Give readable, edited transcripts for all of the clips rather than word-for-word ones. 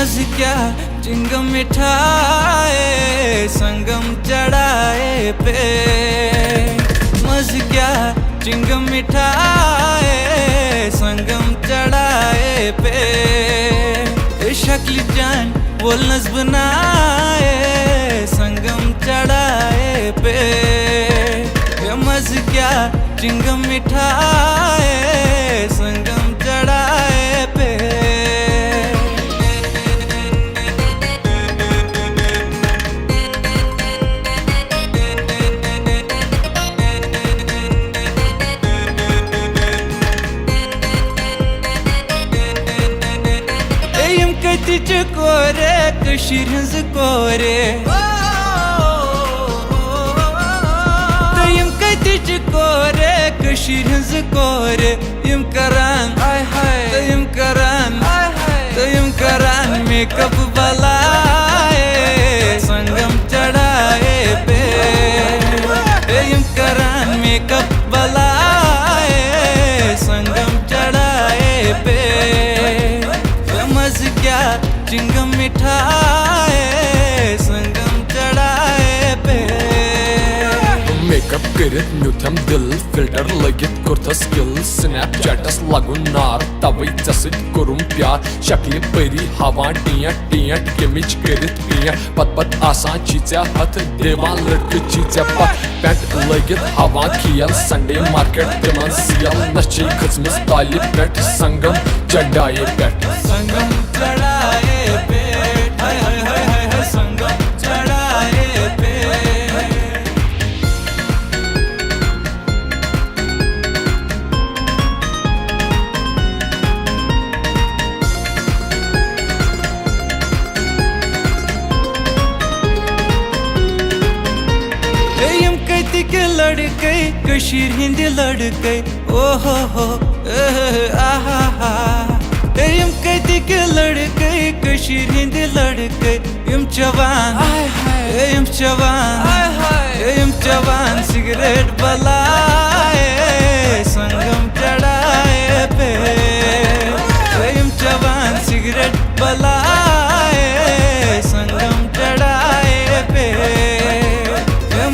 मज क्या चिंगम मिठाए संगम चढ़ाए पे, मज क्या चिंगम मिठाए संगम चढ़ाए पे, शक्ल जान वो नज़्ब बनाए संगम चढ़ाए पे, मज क्या चिंगम मिठाए संगम चढ़ाए पे। कतिच कोरे कशीर हंज कोरे तयम कतिच कोरे कशीर हंज कोरे यम करान तयम करान मेकअप बलाए संगम चढ़ाए पे, यम करान मेकअप बलाए संगम चढ़ाए पे, मज क्या चिंगम मिठाए संगम चढ़ाए पे। मेकअप करित न्यूथम दिल फिल्टर लगित कुर्थस किल स्नैपचैटस लगुन नार तवै ज़े कोरुम प्यार शक्ल परी हवा टियट टियट केमिच करित पियट पत आसान चीज़े हथ देवान लड़के चीज़े पत पैंट लगित हवा खियल संडे मार्केट तिमन सियल नशे खचमस ताली पेट संगम चढ़ाए पेट, संगम चढ़ाए पे, संगम चढ़ाए पे। यम कति के लड़के कशीर हिंदी लड़के ओ हो आहा हा, यम कति के लड़के कशीर हिंदी लड़के यम जवान यम जवान सिगरेट बलाए संगम चढ़ाए पे, यम जवान सिगरेट बलाए संगम चढ़ाए पे,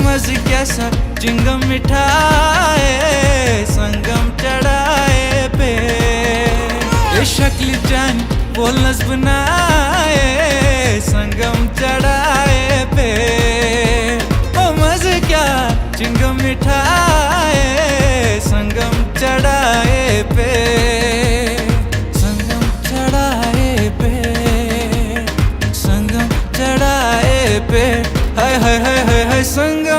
मज कैसा चिंगम मिठाए संगम चढ़ाए पे, शक्ल जान वो नज़्ब बनाए संगम चढ़ाए पे, मज क्या चिंगम मिठाए संगम चढ़ाए पे, संगम चढ़ाए पे, संगम चढ़ाए पे, हाय हाय हाय हाय संगम